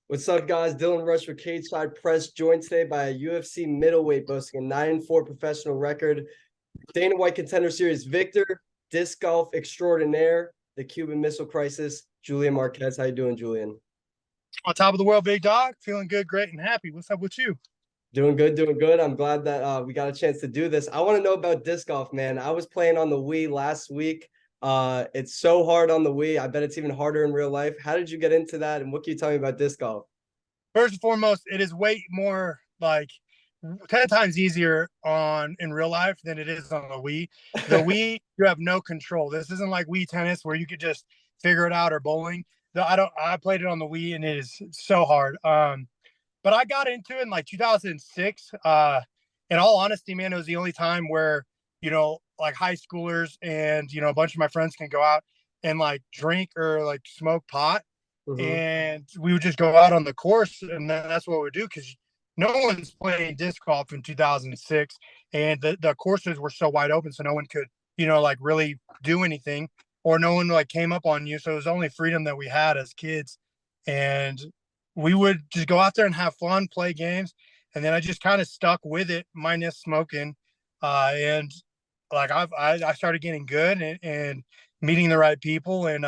What's up, guys? Dylan Rush with Cage Side Press, joined today by a UFC middleweight boasting a 9-4 professional record, Dana White Contender Series victor, disc golf extraordinaire, the Cuban Missile Crisis, Julian Marquez. How you doing, Julian? On top of the world, big dog. Feeling good, great, and happy. What's up with you? Doing good, doing good. I'm glad that we got a chance to do this. I want to know about disc golf, man. I was playing on the Wii last week. It's so hard on the Wii. I bet it's even harder in real life. How did you get into that, and what can you tell me about disc golf? First and foremost, it is way more like 10 times easier on in real life than it is on the Wii. The Wii, you have no control. This isn't like Wii tennis where you could just figure it out, or bowling. I played it on the Wii and it is so hard. But I got into it in like 2006. In all honesty, man, it was the only time where, like high schoolers and, a bunch of my friends can go out and like drink or like smoke pot. Mm-hmm. And we would just go out on the course, and that's what we do, because no one's playing disc golf in 2006, and the courses were so wide open, so no one could, like really do anything, or no one like came up on you. So it was only freedom that we had as kids, and we would just go out there and have fun, play games, and then I just kind of stuck with it, minus smoking, and like I started getting good and meeting the right people, and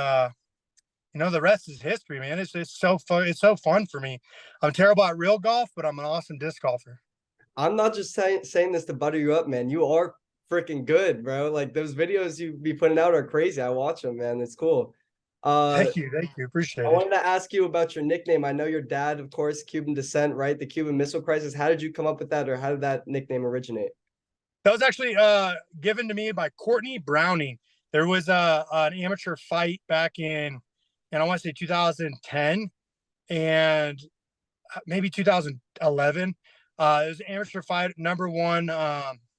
the rest is history, man. It's so fun. It's so fun for me. I'm terrible at real golf, but I'm an awesome disc golfer. I'm not just saying this to butter you up, man. You are freaking good, bro. Like those videos you be putting out are crazy. I watch them, man. It's cool. Uh, Thank you, I appreciate it. wanted to ask you about your nickname. I know your dad, of course, Cuban descent, right? The Cuban Missile Crisis. How did you come up with that, or how did that nickname originate? That was actually given to me by Courtney Browning. There was an amateur fight back and I want to say 2010 and maybe 2011. It was an amateur fight, number one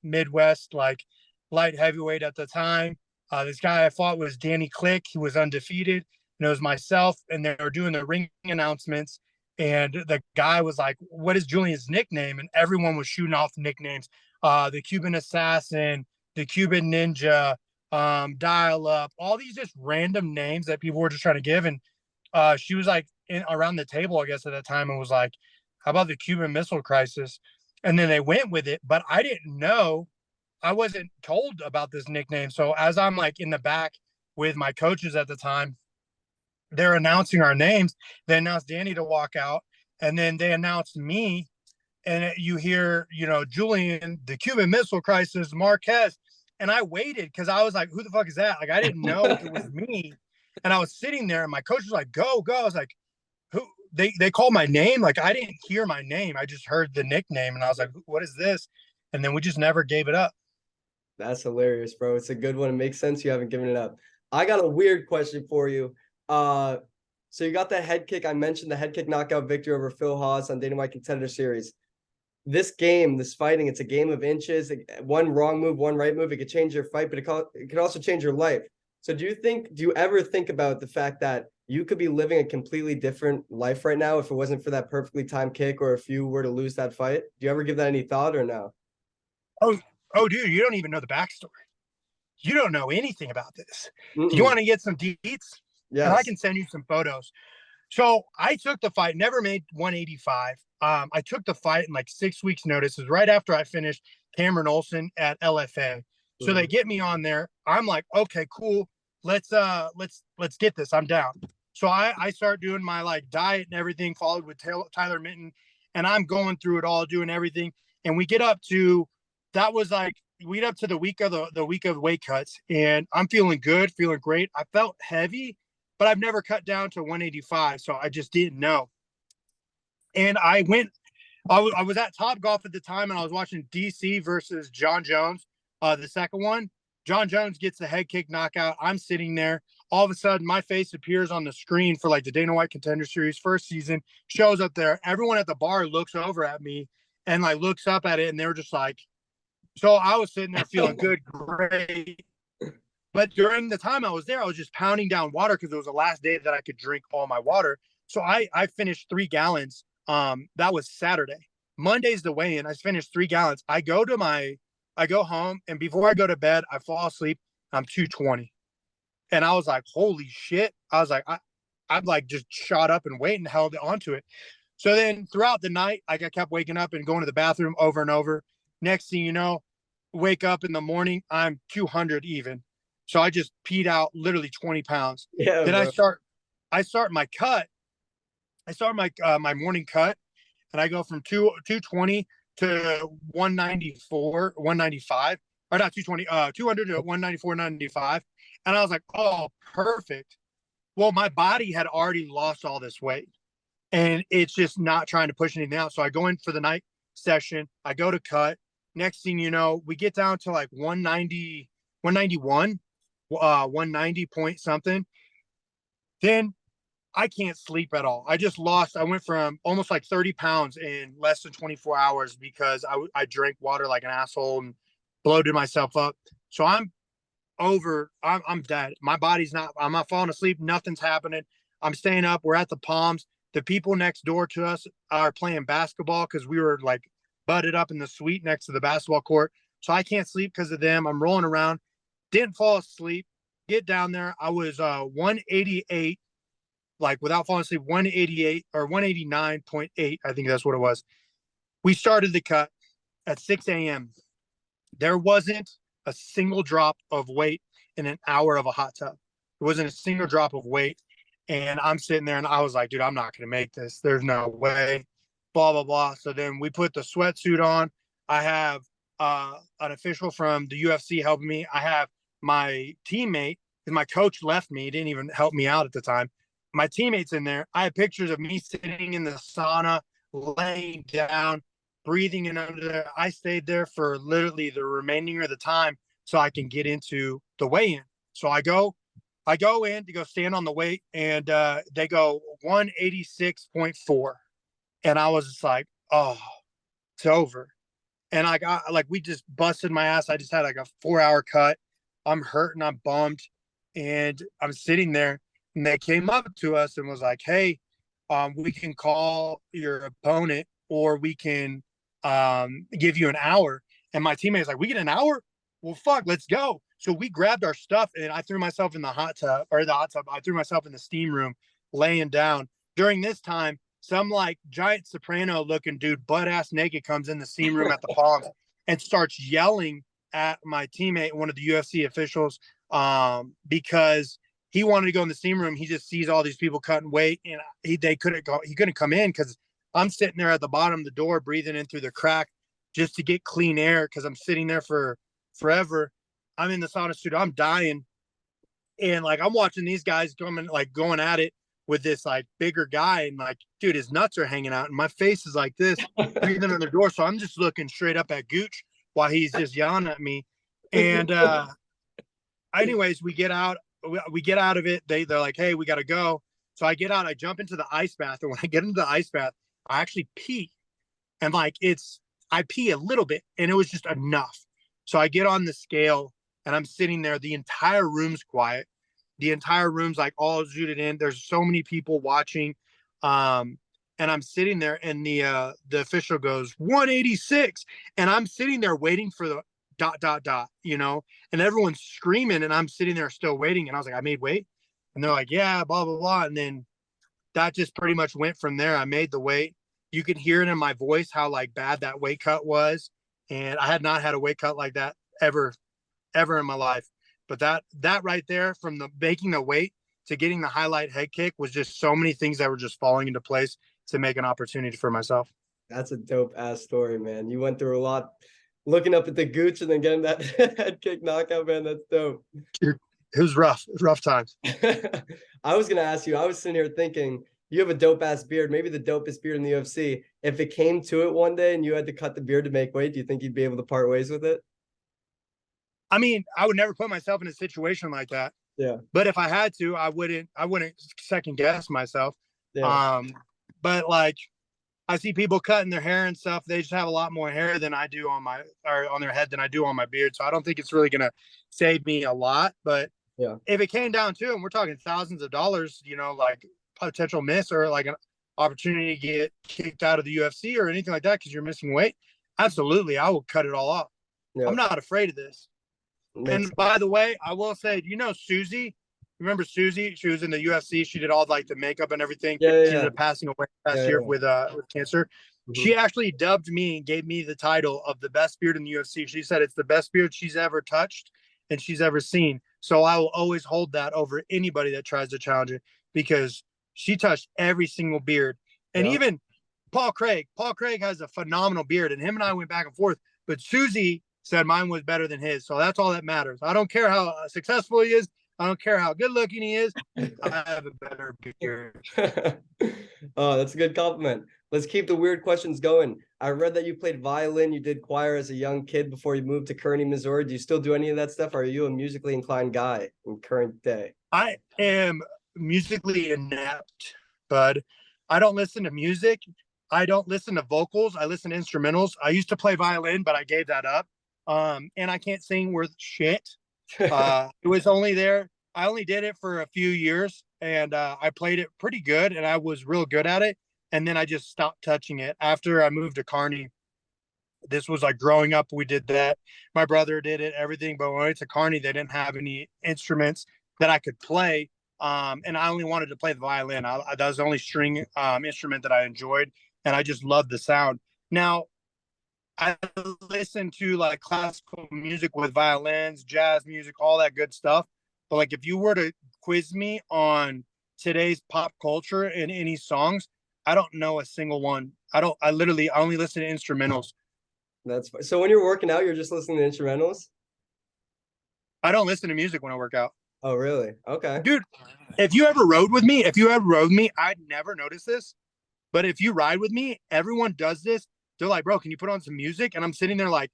Midwest, like light heavyweight at the time. This guy I fought was Danny Click. He was undefeated. And it was myself, and they were doing the ring announcements. And the guy was like, "What is Julian's nickname?" And everyone was shooting off nicknames. The Cuban Assassin, the Cuban Ninja, Dial Up, all these just random names that people were just trying to give. And she was like around the table, I guess, at that time, and was like, "How about the Cuban Missile Crisis?" And then they went with it, but I didn't know. I wasn't told about this nickname. So as I'm like in the back with my coaches at the time, they're announcing our names. They announced Danny to walk out, and then they announced me. And you hear, Julian, the Cuban Missile Crisis, Marquez. And I waited because I was like, who the fuck is that? Like, I didn't know it was me. And I was sitting there, and my coach was like, go, go. I was like, who? They called my name. Like, I didn't hear my name. I just heard the nickname. And I was like, what is this? And then we just never gave it up. That's hilarious, bro. It's a good one. It makes sense you haven't given it up. I got a weird question for you. Uh, so you got that head kick. I mentioned the head kick knockout victory over Phil Haas on Dana White Contender Series. This game, this fighting, it's a game of inches. One wrong move, one right move, it could change your fight, but it could also change your life. So do you ever think about the fact that you could be living a completely different life right now if it wasn't for that perfectly timed kick, or if you were to lose that fight? Do you ever give that any thought, or no? Oh, oh, dude, you don't even know the backstory. You don't know anything about this. You Mm-mm. want to get some deets? And I Yes. can send you some photos. So I took the fight, never made 185. I took the fight in like 6 weeks' notice. It was right after I finished Cameron Olson at LFA. So they Mm-hmm. get me on there. I'm like, okay, cool. Let's get this. I'm down. So I start doing my like diet and everything, followed with Tyler Minton, and I'm going through it all, doing everything. And we get up to that was like we get up to the week of weight cuts, and I'm feeling good, feeling great. I felt heavy, but I've never cut down to 185, so I just didn't know. And I was at Top Golf at the time, and I was watching DC versus John Jones, the second one. John Jones gets the head kick knockout. I'm sitting there. All of a sudden, my face appears on the screen for like the Dana White Contender Series first season, shows up there. Everyone at the bar looks over at me and like looks up at it, and they're just like, so I was sitting there feeling good, great. But during the time I was there, I was just pounding down water because it was the last day that I could drink all my water. So I finished 3 gallons. That was Saturday. Monday's the weigh-in. I finished 3 gallons. I go home, and before I go to bed, I fall asleep. I'm 220. And I was like, holy shit. I was like, I've like just shot up in weight and held onto it. So then throughout the night, like I kept waking up and going to the bathroom over and over. Next thing you know, wake up in the morning, I'm 200 even. So I just peed out literally 20 pounds. Yeah, Then bro. I start my cut. I start my morning cut, and I go from 220 to 194, 195, or not 220, 200 to 194, 95. And I was like, oh, perfect. Well, my body had already lost all this weight, and it's just not trying to push anything out. So I go in for the night session. I go to cut. Next thing you know, we get down to like 190, 191, 190 point something. Then I can't sleep at all. I went from almost like 30 pounds in less than 24 hours because I drank water like an asshole and bloated myself up. So I'm dead. I'm not falling asleep. Nothing's happening. I'm staying up. We're at the Palms. The people next door to us are playing basketball because we were like butted up in the suite next to the basketball court. So I can't sleep because of them. I'm rolling around. Didn't fall asleep. Get down there. I was 188, like without falling asleep, 188 or 189.8. I think that's what it was. We started the cut at 6 a.m. There wasn't a single drop of weight in an hour of a hot tub. There wasn't a single drop of weight. And I'm sitting there and I was like, dude, I'm not going to make this. There's no way. Blah, blah, blah. So then we put the sweatsuit on. I have an official from the UFC helping me. I have my teammate, because my coach left me. He didn't even help me out at the time. My teammates in there. I have pictures of me sitting in the sauna, laying down, breathing in under there. I stayed there for literally the remaining of the time so I can get into the weigh-in. So I go in to go stand on the weight, and they go 186.4. And I was just like, oh, it's over. And I got like, we just busted my ass. I just had like a 4-hour cut. I'm hurting. I'm bummed. And I'm sitting there, and they came up to us and was like, hey, we can call your opponent, or we can give you an hour. And my teammate's like, we get an hour? Well, fuck, let's go. So we grabbed our stuff, and I threw myself in the hot tub. I threw myself in the steam room, laying down. During this time, some like giant soprano looking dude, butt ass naked, comes in the steam room at the Palms and starts yelling at my teammate, one of the UFC officials, because he wanted to go in the steam room. He just sees all these people cutting weight, and he couldn't come in because I'm sitting there at the bottom of the door, breathing in through the crack just to get clean air, because I'm sitting there for forever. I'm in the sauna suit. I'm dying. And like, I'm watching these guys coming, like going at it with this like bigger guy. And like, dude, his nuts are hanging out and my face is like this, breathing on the door. So I'm just looking straight up at Gooch while he's just yelling at me. And anyways, we get out of it. They're like, hey, we got to go. So I get out, I jump into the ice bath. And when I get into the ice bath, I actually pee. And like, I pee a little bit, and it was just enough. So I get on the scale, and I'm sitting there. The entire room's quiet. The entire room's like all zooted in. There's so many people watching. And I'm sitting there, and the official goes 186. And I'm sitting there waiting for the ... and everyone's screaming, and I'm sitting there still waiting. And I was like, I made weight? And they're like, yeah, blah, blah, blah. And then that just pretty much went from there. I made the weight. You could hear it in my voice how like bad that weight cut was. And I had not had a weight cut like that ever in my life. But that right there, from the making the weight to getting the highlight head kick, was just so many things that were just falling into place to make an opportunity for myself. That's a dope ass story, man. You went through a lot, looking up at the gooch and then getting that head kick knockout, man. That's dope. It was rough. It was rough times. I was gonna ask you, I was sitting here thinking, you have a dope ass beard, maybe the dopest beard in the UFC. If it came to it one day and you had to cut the beard to make weight, do you think you'd be able to part ways with it? I mean, I would never put myself in a situation like that. Yeah. But if I had to, I wouldn't second guess myself. Yeah. But like, I see people cutting their hair and stuff. They just have a lot more hair than I do on their head than I do on my beard. So I don't think it's really gonna save me a lot. But yeah, if it came down to it, and we're talking thousands of dollars, like potential miss, or like an opportunity to get kicked out of the UFC or anything like that because you're missing weight, absolutely, I will cut it all off. Yeah. I'm not afraid of this. And by the way, I will say, Susie, remember Susie? She was in the UFC. She did all like the makeup and everything. Yeah, She yeah, ended up passing away last yeah, year yeah. with cancer. Mhm. She actually dubbed me and gave me the title of the best beard in the UFC. She said it's the best beard she's ever touched and she's ever seen. So I will always hold that over anybody that tries to challenge it because she touched every single beard. And Yeah. even Paul Craig has a phenomenal beard, and him and I went back and forth. But Susie said mine was better than his. So that's all that matters. I don't care how successful he is. I don't care how good looking he is. I have a better beard. Oh, that's a good compliment. Let's keep the weird questions going. I read that you played violin, you did choir as a young kid before you moved to Kearney, Missouri. Do you still do any of that stuff? Or are you a musically inclined guy in current day? I am musically inept, bud. I don't listen to music. I don't listen to vocals. I listen to instrumentals. I used to play violin, but I gave that up. And I can't sing worth shit. It was only there. I only did it for a few years, and I played it pretty good, and I was real good at it. And then I just stopped touching it after I moved to Kearney. This was like growing up. We did that. My brother did it, everything. But when I went to Kearney, they didn't have any instruments that I could play. And I only wanted to play the violin. That was the only string instrument that I enjoyed, and I just loved the sound. Now, I listen to like classical music with violins, jazz music, all that good stuff. But like if you were to quiz me on today's pop culture and any songs, I don't know a single one. I only listen to instrumentals. That's fine. So when you're working out, you're just listening to instrumentals? I don't listen to music when I work out. Oh, really? Okay. Dude, if you ever rode with me, I'd never notice this. But if you ride with me, everyone does this. They're like, bro, can you put on some music? And I'm sitting there like,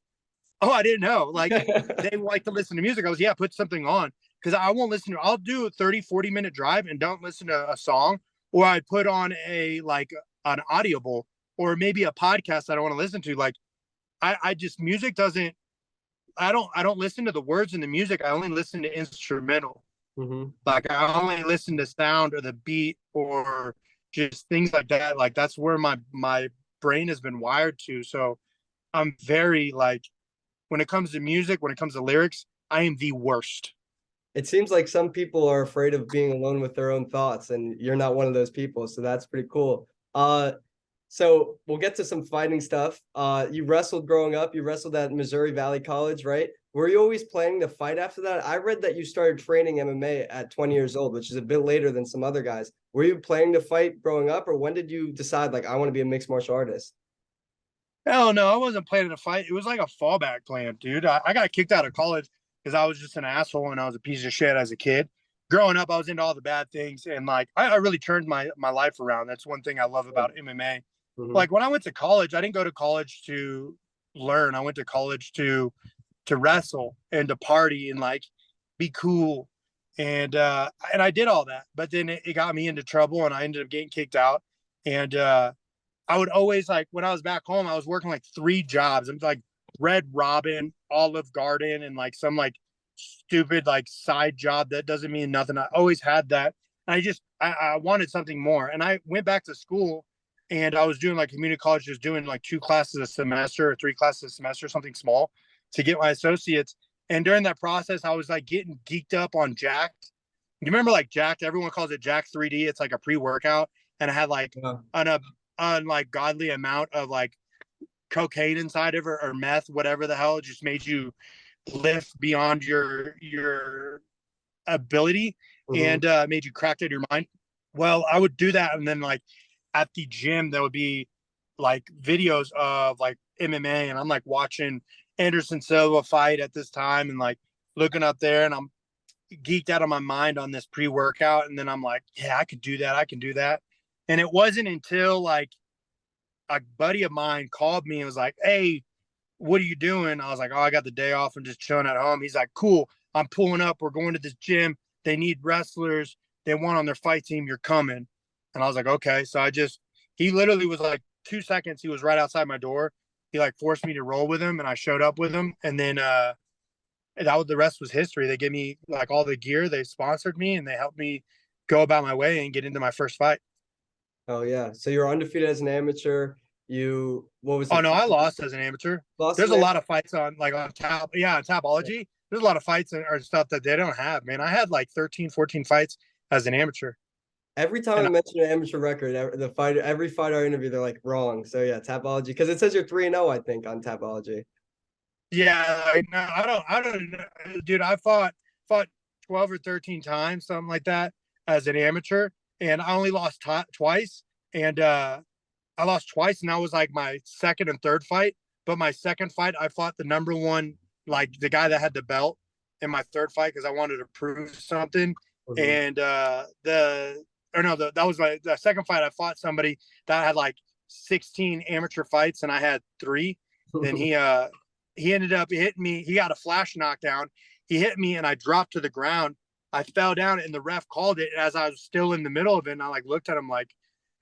oh, I didn't know. Like they like to listen to music. I was, yeah, put something on. Because I won't listen to, I'll do a 30, 40-minute drive and don't listen to a song. Or I put on an audible or maybe a podcast I don't want to listen to. Like I just music doesn't I don't listen to the words in the music. I only listen to instrumental. Hmm. Like I only listen to sound or the beat or just things like that. Like that's where my brain has been wired to. So I'm very like when it comes to music, when it comes to lyrics, I am the worst. It seems like some people are afraid of being alone with their own thoughts, and you're not one of those people, so that's pretty cool. So we'll get to some fighting stuff. You wrestled growing up. You wrestled at Missouri Valley College, right? Were you always planning to fight after that? I read that you started training MMA at 20 years old, which is a bit later than some other guys. Were you planning to fight growing up, or when did you decide, like, I want to be a mixed martial artist? Hell no, I wasn't planning to fight. It was like a fallback plan, dude. I got kicked out of college because I was just an asshole and I was a piece of shit as a kid. Growing up, I was into all the bad things, and like I really turned my life around. That's one thing I love about MMA. Mm-hmm. Like when I went to college, I didn't go to college to learn. I went to college to wrestle and to party and like be cool. And I did all that. But then it got me into trouble and I ended up getting kicked out. And I would always like when I was back home, I was working like 3 jobs. I'm like Red Robin, Olive Garden, and like some like stupid like side job that doesn't mean nothing. I always had that. And I wanted something more. And I went back to school and I was doing like community college, just doing like 2 classes a semester or 3 classes a semester, something small to get my associates. And during that process, I was like getting geeked up on Jacked. You remember like Jacked? Everyone calls it Jack 3D. It's like a pre-workout, and it had like Yeah. an like godly amount of like cocaine inside of it or meth, whatever the hell. It just made you lift beyond your ability Mm-hmm. and made you cracked out of your mind. Well, I would do that, and then like at the gym, there would be like videos of like MMA, and I'm like watching Anderson Silva fight at this time, and like looking up there, and I'm geeked out of my mind on this pre-workout, and then I'm like, yeah, I could do that, I can do that. And it wasn't until like a buddy of mine called me and was like, hey, what are you doing? I was like, oh, I got the day off and just chilling at home. He's like, cool, I'm pulling up, we're going to this gym, they need wrestlers, they want on their fight team, you're coming. And I was like, okay. So he literally was like 2 seconds, he was right outside my door. He like forced me to roll with him, and I showed up with him. And then the rest was history. They gave me like all the gear, they sponsored me, and they helped me go about my way and get into my first fight. Oh yeah. So you're undefeated as an amateur. What was Oh it? no, I lost as an amateur. Lost as There's an a amateur? lot of fights on like on tap, yeah, on Tapology. there's a lot of fights or stuff that they don't have, man. I had like 13, 14 fights as an amateur. Every time I And mention an amateur record, every fighter I interview, they're like wrong. So yeah, Tapology, because it says you're 3-0, I think, on Tapology. yeah, no, I don't know. Dude, I fought 12 or 13 times, something like that, as an amateur, and I only lost twice. And I lost twice, and that was like my second and third fight. But my second fight, I fought the number one, like the guy that had the belt in my third fight because I wanted to prove something. Mhm. And that was the second fight. I fought somebody that had like 16 amateur fights, and I had three. Then he ended up hitting me. He got a flash knockdown. He hit me, and I dropped to the ground. I fell down, and the ref called it as I was still in the middle of it. And I like looked at him like,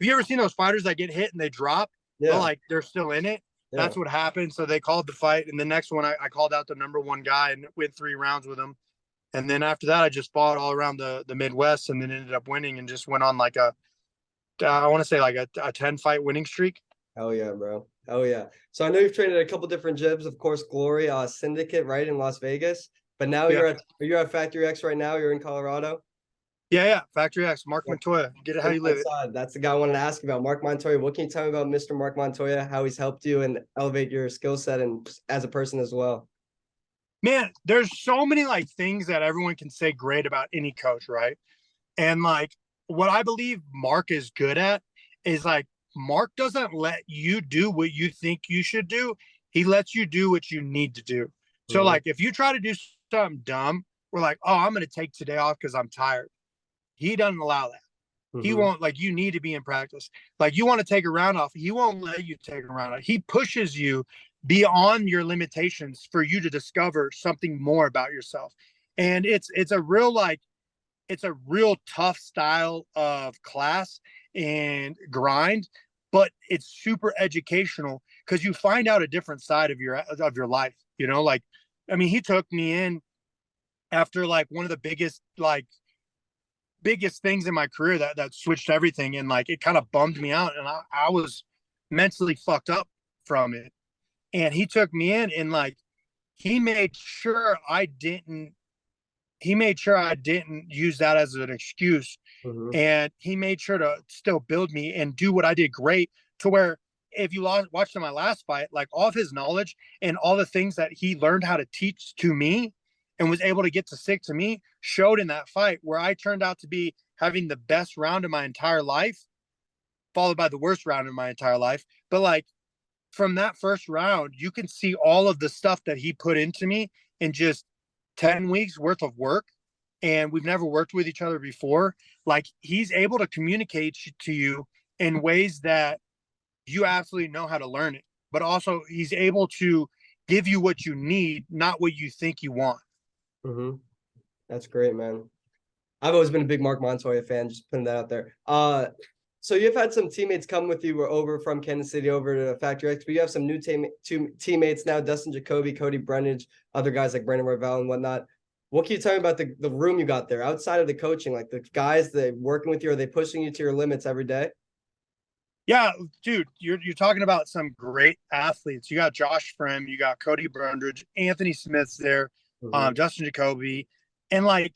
have you ever seen those fighters that get hit and they drop, but Yeah, like they're still in it? yeah. That's what happened. So they called the fight, and the next one I called out the number one guy and went 3 rounds with him. And then after that, I just fought all around the Midwest, and then ended up winning and just went on like I want to say like a 10 fight winning streak. Hell yeah, bro. Hell yeah. So I know you've trained at a couple different gyms, of course, Glory, Syndicate, right, in Las Vegas. But now Yeah, you're at Factory X right now. You're in Colorado. yeah. Factory X, Mark Yeah. Montoya, get it how Right you live it. outside. That's the guy I wanted to ask you about, Mark Montoya. What can you tell me about Mr. Mark Montoya? How he's helped you and elevate your skill set and as a person as well. Man, there's so many like things that everyone can say great about any coach, right? And like what I believe Mark is good at is like Mark doesn't let you do what you think you should do. He lets you do what you need to do. So Mhm. like if you try to do something dumb, we're like, oh, I'm gonna take today off because I'm tired. He doesn't allow that. He Mhm. won't like you need to be in practice. Like you want to take a round off, he won't let you take a round off. He pushes you beyond your limitations for you to discover something more about yourself. And it's a real like it's a real tough style of class and grind, but it's super educational because you find out a different side of your life. You know, like I mean, he took me in after like one of the biggest things in my career that switched everything, and like it kind of bummed me out, and I was mentally fucked up from it. And he took me in, and like he made sure I didn't he made sure I didn't use that as an excuse. Mhm. And he made sure to still build me and do what I did great to where if you watched in my last fight, like all of his knowledge and all the things that he learned how to teach to me and was able to get to stick to me showed in that fight where I turned out to be having the best round of my entire life, followed by the worst round of my entire life. But like from that first round, you can see all of the stuff that he put into me in just 10 weeks worth of work. And we've never worked with each other before. Like he's able to communicate to you in ways that you absolutely know how to learn it, but also he's able to give you what you need, not what you think you want. Mhm. That's great, man. I've always been a big Mark Montoya fan, just putting that out there. So you've had some teammates come with you. We're over from Kansas City over to Factory X, but you have some new teammates now: Dustin Jacoby, Cody Brennage, other guys like Brandon Ravel and whatnot. What can you tell me about the room you got there outside of the coaching? Like the guys that working with you, are they pushing you to your limits every day? Yeah, dude, you're talking about some great athletes. You got Josh Frem, you got Cody Brundridge, Anthony Smith's there, Mm-hmm. Justin Jacoby, and like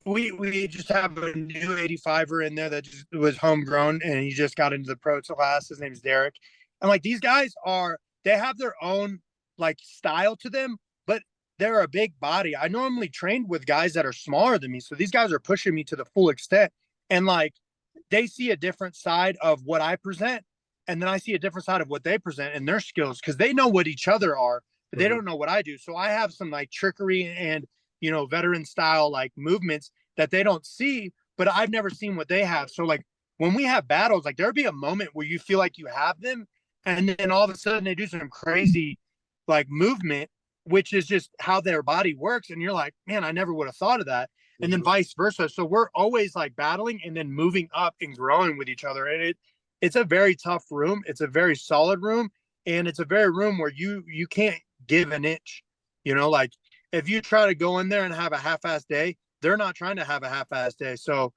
we just have a new 85er in there that just was homegrown and he just got into the pro class. His name's Derek. And like these guys they have their own like style to them, but they're a big body. I normally trained with guys that are smaller than me. So these guys are pushing me to the full extent. And like they see a different side of what I present. And then I see a different side of what they present and their skills because they know what each other are, but they Mm-hmm. don't know what I do. So I have some like trickery and veteran style like movements that they don't see, but I've never seen what they have. So like when we have battles, like there'll be a moment where you feel like you have them, and then all of a sudden they do some crazy like movement, which is just how their body works. And you're like, man, I never would have thought of that. And then Mm-hmm. vice versa. So we're always like battling and then moving up and growing with each other. And it's a very tough room. It's a very solid room. And it's a very room where you can't give an inch. Like if you try to go in there and have a half-ass day, they're not trying to have a half-ass day. So,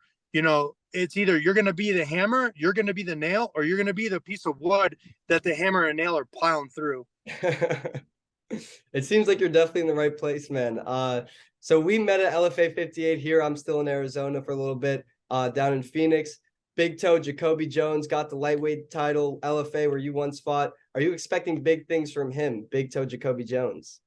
it's either you're going to be the hammer, you're going to be the nail, or you're going to be the piece of wood that the hammer and nail are plowing through. It seems like you're definitely in the right place, man. So we met at LFA 58 here. I'm still in Arizona for a little bit, down in Phoenix. Big Toe Jacoby Jones got the lightweight title, LFA, where you once fought. Are you expecting big things from him, Big Toe Jacoby Jones?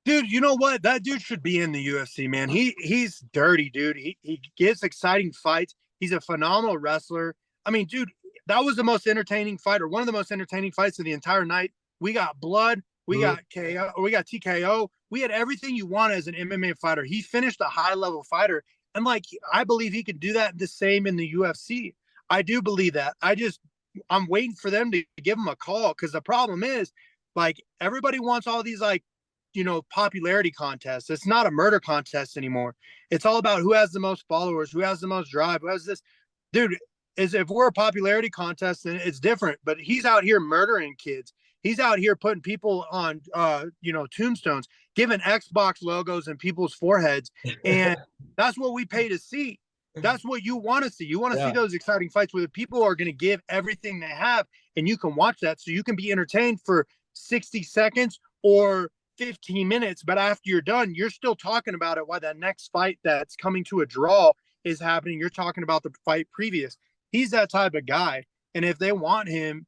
Dude, you know what? That dude should be in the UFC, man. He's dirty, dude. He gives exciting fights. He's a phenomenal wrestler. I mean, dude, that was the most entertaining fight, or one of the most entertaining fights of the entire night. We got blood, we got KO, we got TKO. We had everything you want as an MMA fighter. He finished a high level fighter, and like I believe he could do that the same in the UFC. I do believe that. I'm waiting for them to give him a call, because the problem is, like, everybody wants all these, like, popularity contests. It's not a murder contest anymore. It's all about who has the most followers, who has the most drive, who has this. Dude, is if we're a popularity contest, then it's different. But he's out here murdering kids. He's out here putting people on tombstones, giving Xbox logos in people's foreheads. And that's what we pay to see. That's what you want to see. You want to see those exciting fights where the people are going to give everything they have, and you can watch that, so you can be entertained for 60 seconds or 15 minutes, but after you're done, you're still talking about it. Why that next fight that's coming to a draw is happening. You're talking about the fight previous. He's that type of guy. And if they want him,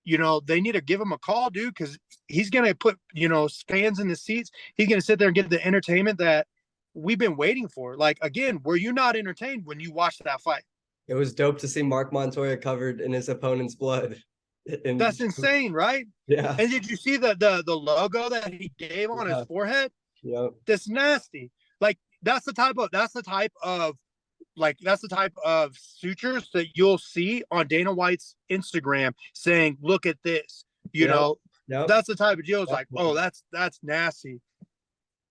they need to give him a call, dude, because he's going to put, fans in the seats. He's going to sit there and get the entertainment that we've been waiting for. Like, again, were you not entertained when you watched that fight? It was dope to see Mark Montoya covered in his opponent's blood. That's insane, right? Yeah. And did you see the logo that he gave on his forehead? Yep. That's nasty. Like, that's the type of sutures that you'll see on Dana White's Instagram saying, "Look at this." That's the type of deal. It's like, oh, that's nasty.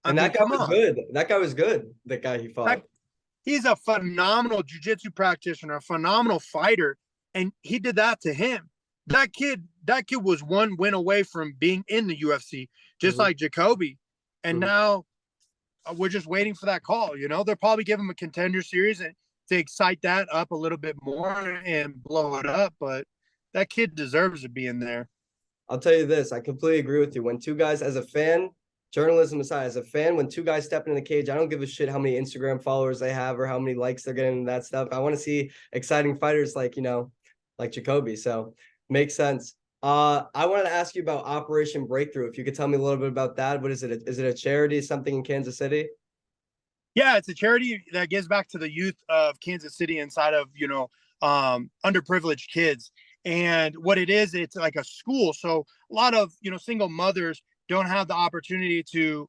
And that guy was good. That guy was good. The guy he fought. He's a phenomenal jiu-jitsu practitioner, a phenomenal fighter, and he did that to him. That kid was one win away from being in the UFC, just like Jacoby. And now we're just waiting for that call. They'll probably give him a contender series and to excite that up a little bit more and blow it up. But that kid deserves to be in there. I'll tell you this. I completely agree with you. When two guys, as a fan, journalism aside, as a fan, when two guys step into the cage, I don't give a shit how many Instagram followers they have or how many likes they're getting and that stuff. I want to see exciting fighters like Jacoby. So makes sense. I wanted to ask you about Operation Breakthrough. If you could tell me a little bit about that. What is it? Is it a charity, something in Kansas City? Yeah, it's a charity that gives back to the youth of Kansas City inside of, underprivileged kids. And what it is, it's like a school. So a lot of, single mothers don't have the opportunity to,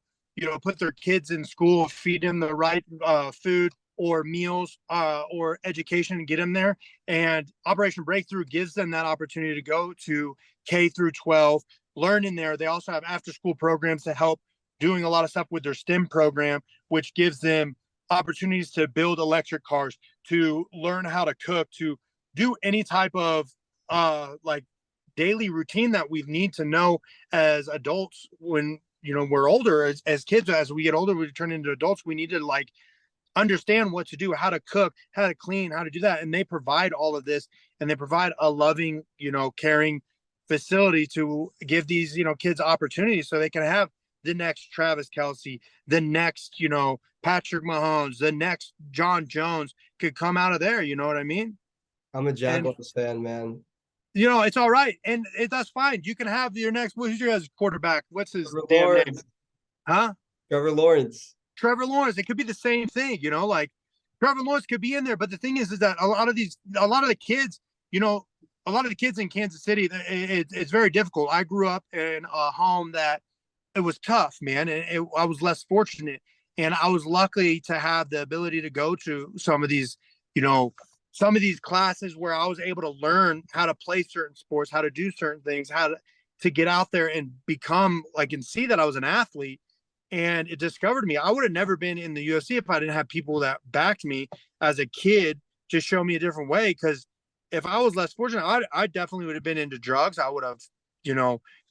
put their kids in school, feed them the right food or meals or education and get them there. And Operation Breakthrough gives them that opportunity to go to K through 12, learn in there. They also have after school programs to help doing a lot of stuff with their STEM program, which gives them opportunities to build electric cars, to learn how to cook, to do any type of like daily routine that we need to know as adults when we're older. As kids, as we get older, we turn into adults, we need to like understand what to do, how to cook, how to clean, how to do that. And they provide all of this, and they provide a loving, caring facility to give these, kids opportunities so they can have the next Travis Kelce, the next, Patrick Mahomes, the next John Jones could come out of there. You know what I mean? I'm a Jaguars fan, man. It's all right. And that's fine. You can have your next, who's your quarterback? What's his Trevor damn Lawrence. name? Huh? Trevor Lawrence. Trevor Lawrence. It could be the same thing, like Trevor Lawrence could be in there. But the thing is that a lot of the kids, a lot of the kids in Kansas City, it's very difficult. I grew up in a home that it was tough, man. And I was less fortunate. And I was lucky to have the ability to go to some of these classes where I was able to learn how to play certain sports, how to do certain things, how to get out there and become like, and see that I was an athlete. And it discovered me. I would have never been in the UFC if I didn't have people that backed me as a kid, just show me a different way. Because if I was less fortunate, I definitely would have been into drugs. I would have,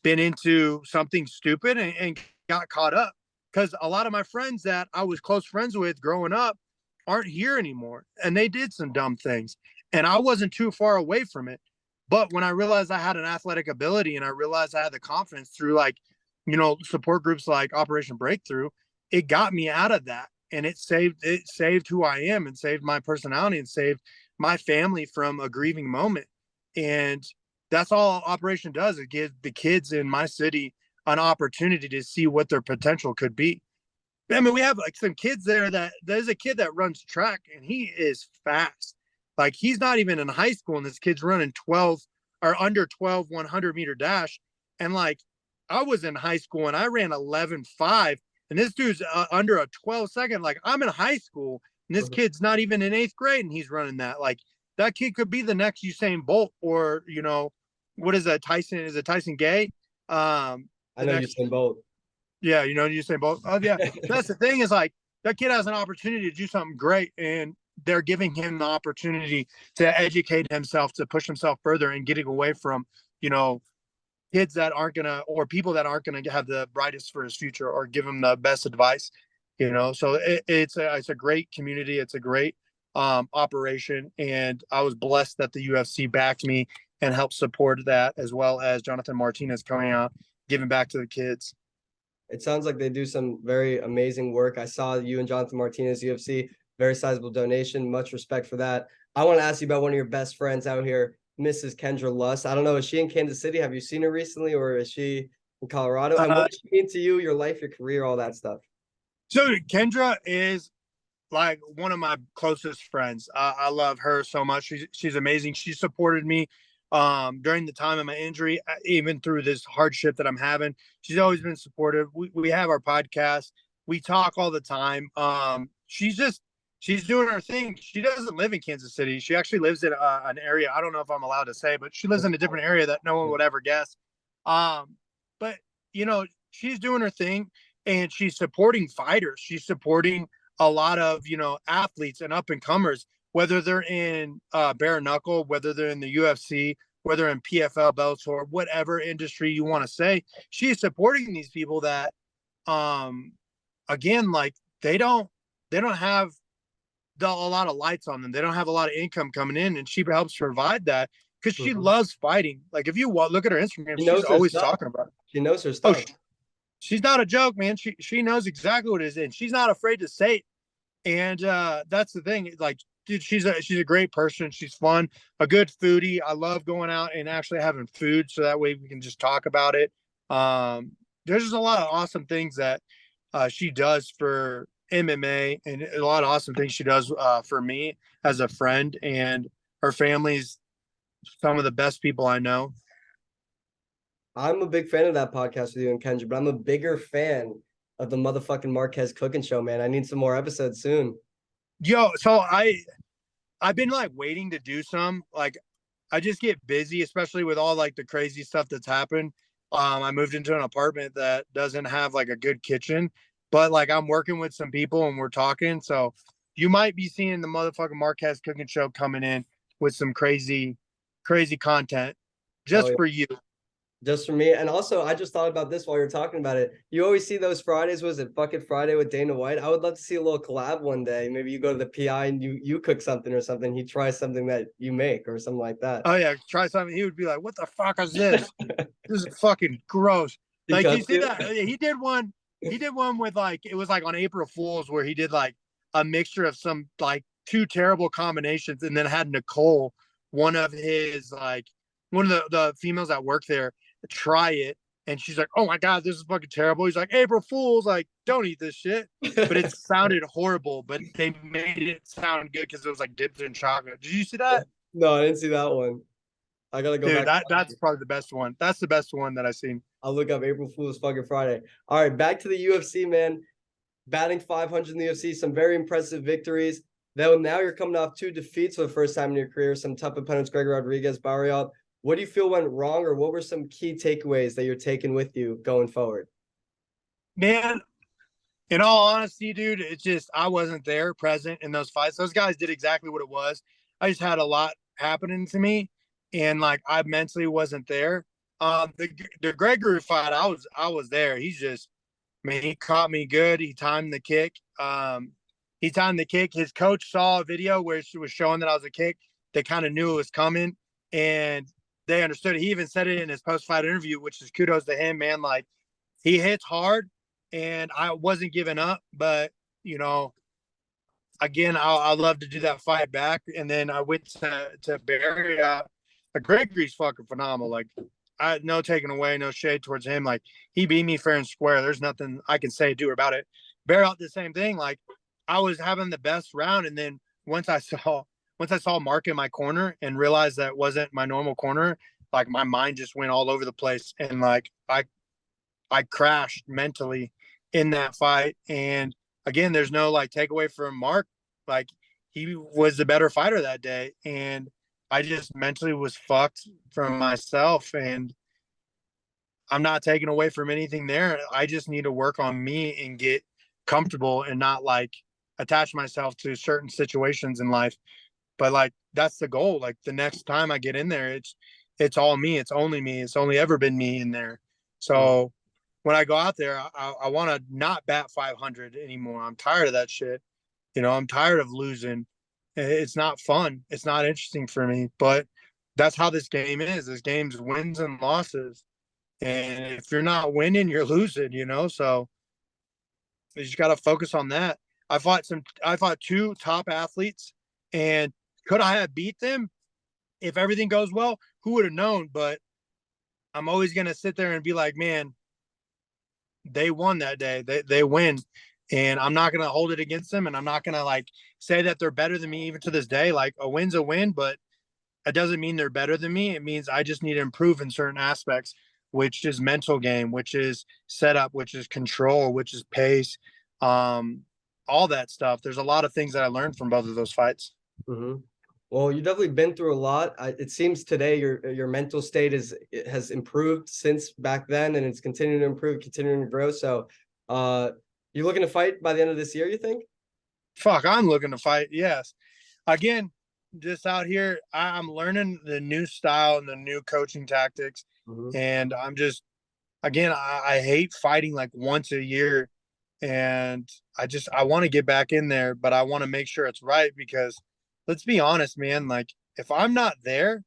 been into something stupid and got caught up. Because a lot of my friends that I was close friends with growing up aren't here anymore. And they did some dumb things. And I wasn't too far away from it. But when I realized I had an athletic ability and I realized I had the confidence through like support groups like Operation Breakthrough, it got me out of that, and it saved who I am, and saved my personality, and saved my family from a grieving moment. And that's all Operation does. It gives the kids in my city an opportunity to see what their potential could be. I mean, we have like some kids there that there's a kid that runs track and he is fast. Like he's not even in high school and this kid's running 12 or under 12 100-meter dash. And like I was in high school and I ran 11.5 and this dude's under a 12-second. Like I'm in high school and this kid's not even in 8th grade and he's running that. Like that kid could be the next Usain Bolt or, what is that? Tyson, is it Tyson Gay? I know next, Usain Bolt. Yeah, Usain Bolt. Oh yeah. That's the thing is like that kid has an opportunity to do something great and they're giving him the opportunity to educate himself, to push himself further and getting away from, kids that aren't gonna or people that aren't gonna have the brightest for his future or give him the best advice. So it's a great community. It's a great operation, and I was blessed that the UFC backed me and helped support that, as well as Jonathan Martinez coming out giving back to the kids. It sounds like they do some very amazing work. I saw you and Jonathan Martinez, UFC, very sizable donation. Much respect for that. I want to ask you about one of your best friends out here, Mrs. Kendra Luss. I don't know, is she in Kansas City? Have you seen her recently, or is she in Colorado? And what does she mean to you, your life, your career, all that stuff? So Kendra is like one of my closest friends. I love her so much. She's amazing. She supported me during the time of my injury, even through this hardship that I'm having. She's always been supportive. We have our podcast. We talk all the time. She's doing her thing. She doesn't live in Kansas City. She actually lives in an area. I don't know if I'm allowed to say, but she lives in a different area that no one would ever guess. But she's doing her thing and she's supporting fighters. She's supporting a lot of, athletes and up and comers, whether they're in bare knuckle, whether they're in the UFC, whether in PFL, Bellator, whatever industry you want to say. She's supporting these people that, again, like they don't have a lot of lights on them. They don't have a lot of income coming in, and she helps provide that because she loves fighting. Like if you look at her Instagram, she's always talking about it. She knows her stuff. She's not a joke, man. She knows exactly what it is, and she's not afraid to say it. And that's the thing. Like, dude, she's a great person. She's fun, a good foodie. I love going out and actually having food, so that way we can just talk about it. There's just a lot of awesome things that she does for MMA, and a lot of awesome things she does for me as a friend. And her family's some of the best people I know. I'm a big fan of that podcast with you and Kendra, but I'm a bigger fan of the motherfucking Marquez cooking show, man. I need some more episodes soon. Yo, so I've been like waiting to do some. Like I just get busy, especially with all like the crazy stuff that's happened. I moved into an apartment that doesn't have like a good kitchen, but like I'm working with some people and we're talking. So you might be seeing the motherfucking Marquez cooking show coming in with some crazy content just for you. Just for me. And also, I just thought about this while you're talking about it. You always see those Fridays. Was it Bucket Friday with Dana White? I would love to see a little collab one day. Maybe you go to the PI and you cook something or something. He tries something that you make or something like that. Oh yeah, try something. He would be like, "What the fuck is this? This is fucking gross." Like you see that he did one. He did one with like it was like on April Fools where he did like a mixture of some like two terrible combinations, and then had Nicole, one of the females that work there, try it, and she's like, "Oh my god, this is fucking terrible." He's like, "April Fools, like don't eat this shit," but it sounded horrible. But they made it sound good because it was like dipped in chocolate. Did you see that? No, I didn't see that one. I gotta go back. That's probably the best one. That's the best one that I've seen. I'll look up April Fool's fucking Friday. All right, back to the UFC, man. Batting 500 in the UFC, some very impressive victories. Though now you're coming off 2 defeats for the first time in your career. Some tough opponents, Greg Rodriguez, Barrios. What do you feel went wrong, or what were some key takeaways that you're taking with you going forward? Man, in all honesty, dude, it's just I wasn't there present in those fights. Those guys did exactly what it was. I just had a lot happening to me, and like I mentally wasn't there. The Gregory fight, I was there. He's just, man, he caught me good. He timed the kick. His coach saw a video where she was showing that I was a kick. They kind of knew it was coming, and they understood it. He even said it in his post-fight interview, which is kudos to him, man. Like he hits hard, and I wasn't giving up. But you know, again, I'll love to do that fight back. And then I went to Barry. Gregory's fucking phenomenal. Like, I no taking away, no shade towards him. Like, he beat me fair and square. There's nothing I can say do about it. Barry out the same thing. Like, I was having the best round, and then once I saw Mark in my corner and realized that wasn't my normal corner, like my mind just went all over the place, and like I crashed mentally in that fight. And again, there's no like takeaway from Mark. Like, he was the better fighter that day. And I just mentally was fucked from myself. And I'm not taking away from anything there. I just need to work on me and get comfortable and not like attach myself to certain situations in life. But like, that's the goal. Like, the next time I get in there, it's all me. It's only me. It's only ever been me in there. So when I go out there, I want to not bat 500 anymore. I'm tired of that shit. You know, I'm tired of losing. It's not fun. It's not interesting for me. But that's how this game is. This game's wins and losses. And if you're not winning, you're losing, you know? So you just got to focus on that. I fought two top athletes, and could I have beat them if everything goes well? Who would have known? But I'm always going to sit there and be like, man, they won that day. They win. And I'm not going to hold it against them. And I'm not going to like say that they're better than me even to this day. Like, a win's a win, but it doesn't mean they're better than me. It means I just need to improve in certain aspects, which is mental game, which is setup, which is control, which is pace, all that stuff. There's a lot of things that I learned from both of those fights. Mm-hmm. Well, you've definitely been through a lot. It seems today your mental state has improved since back then, and it's continuing to improve, continuing to grow. So, you're looking to fight by the end of this year, you think? Fuck, I'm looking to fight. Yes. Again, just out here, I'm learning the new style and the new coaching tactics. Mm-hmm. And I'm just, again, I hate fighting like once a year. And I want to get back in there, but I want to make sure it's right, because let's be honest, man. Like, if I'm not there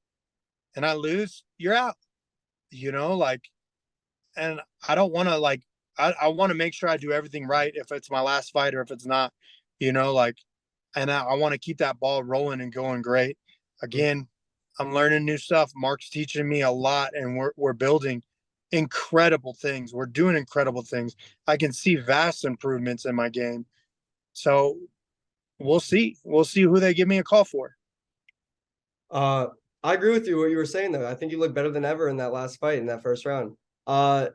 and I lose, you're out, you know, like, and I don't want to like, I want to make sure I do everything right if it's my last fight or if it's not, you know, like, and I want to keep that ball rolling and going great. Again, I'm learning new stuff. Mark's teaching me a lot, and we're building incredible things. We're doing incredible things. I can see vast improvements in my game. So we'll see. We'll see who they give me a call for. I agree with you what you were saying though. I think you look better than ever in that last fight in that first round. Uh,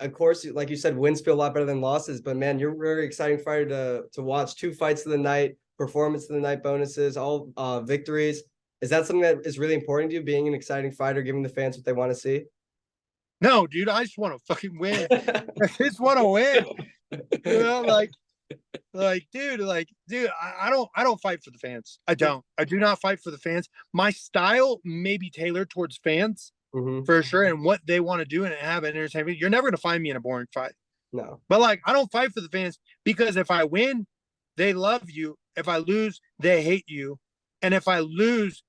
of course, like you said, wins feel a lot better than losses, but man, you're a very exciting fighter to watch. 2 fights of the night, performance of the night bonuses, all victories. Is that something that is really important to you, being an exciting fighter, giving the fans what they want to see? No, dude, I just want to fucking win. I just want to win. You know, dude, I don't fight for the fans. I do not fight for the fans. My style may be tailored towards fans, for sure, and what they want to do and have an entertainment. You're never gonna find me in a boring fight. No. But like, I don't fight for the fans, because if I win, they love you. If I lose, they hate you. And if I lose,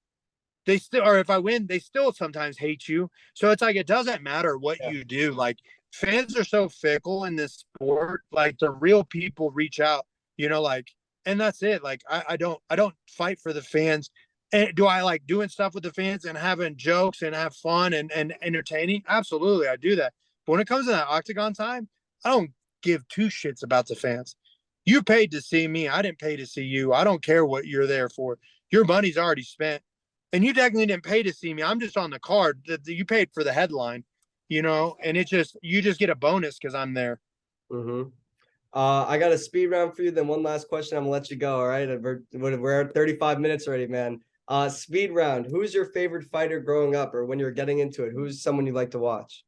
or if I win, they still sometimes hate you. So it's like, it doesn't matter what you do. Like, fans are so fickle in this sport. Like, the real people reach out, you know, like, and that's it. Like, I don't fight for the fans. And do I like doing stuff with the fans and having jokes and have fun and entertaining? Absolutely, I do that. But when it comes to that octagon time, I don't give two shits about the fans. You paid to see me. I didn't pay to see you. I don't care what you're there for. Your money's already spent. And you technically didn't pay to see me. I'm just on the card. That you paid for the headline, you know, and you just get a bonus because I'm there. Mm-hmm. I got a speed round for you. Then one last question. I'm gonna let you go. All right. We're at 35 minutes already, man. Speed round. Who's your favorite fighter growing up, or when you're getting into it? Who's someone you like to watch?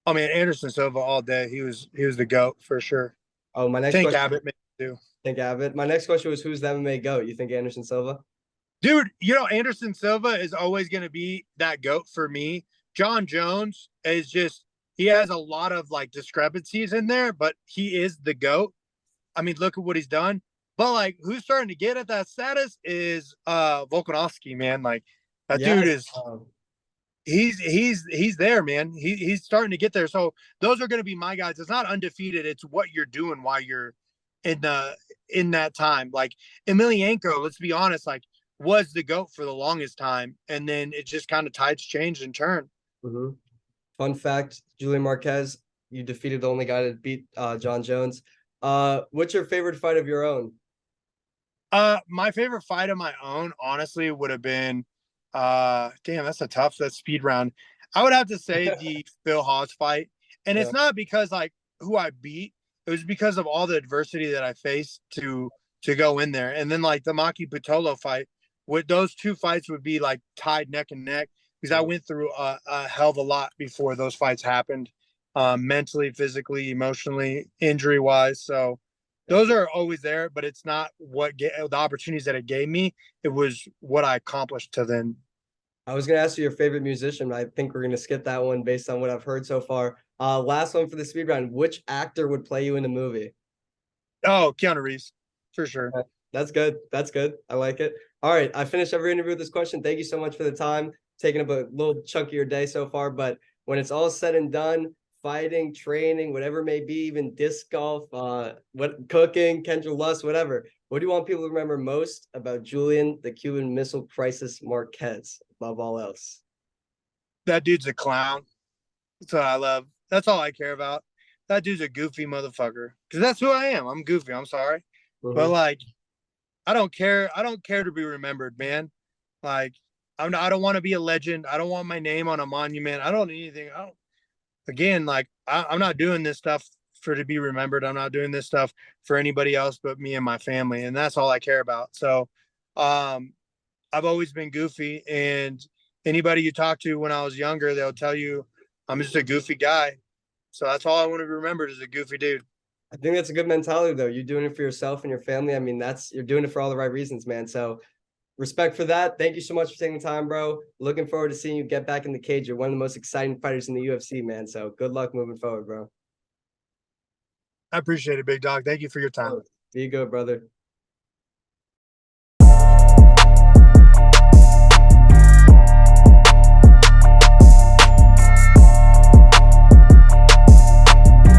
Oh man, Anderson Silva all day. He was the GOAT for sure. Oh, my next Tank question. Abbott too. Think Abbott. My next question was, who's the MMA GOAT? You think Anderson Silva? Dude, you know, Anderson Silva is always going to be that GOAT for me. John Jones is just, he has a lot of like discrepancies in there, but he is the GOAT. I mean, look at what he's done. But like, who's starting to get at that status is Volkanovski, man. Like, that dude is, he's there, man. He's starting to get there. So those are going to be my guys. It's not undefeated. It's what you're doing while you're in that time. Like Emelianenko, let's be honest, like was the GOAT for the longest time, and then it just kind of tides changed and turned. Mm-hmm. Fun fact, Julian Marquez, you defeated the only guy to beat John Jones. What's your favorite fight of your own? My favorite fight of my own, honestly, would have been damn, that speed round. I would have to say the Phil Haas fight. And Yeah. it's not because like who I beat, it was because of all the adversity that I faced to go in there. And then like the Maki Pitolo fight, with those two fights would be like tied neck and neck because I went through a hell of a lot before those fights happened, mentally, physically, emotionally, injury wise. So those are always there, but it's not the opportunities that it gave me. It was what I accomplished to then. I was gonna ask you your favorite musician, but I think we're gonna skip that one based on what I've heard so far. Last one for the speed round. Which actor would play you in the movie? Oh, Keanu Reeves, for sure. That's good. That's good. I like it. All right. I finished every interview with this question. Thank you so much for the time, taking up a little chunk of your day so far. But when it's all said and done, fighting, training, whatever it may be, even disc golf, what cooking, Kendra Lust, whatever. What do you want people to remember most about Julian, the Cuban Missile Crisis Marquez, above all else? That dude's a clown. That's what I love. That's all I care about. That dude's a goofy motherfucker. Because that's who I am. I'm goofy. I'm sorry. But like, I don't care. I don't care to be remembered, man. Like, I don't want to be a legend. I don't want my name on a monument. I don't need anything. Again, like I'm not doing this stuff for to be remembered. I'm not doing this stuff for anybody else but me and my family, and that's all I care about. So, I've always been goofy, and anybody you talk to when I was younger, they'll tell you I'm just a goofy guy. So that's all I want to be remembered as a goofy dude. I think that's a good mentality, though. You're doing it for yourself and your family. I mean, you're doing it for all the right reasons, man. So respect for that. Thank you so much for taking the time, bro. Looking forward to seeing you get back in the cage. You're one of the most exciting fighters in the UFC, man. So good luck moving forward, bro. I appreciate it, big dog. Thank you for your time. Be good, brother.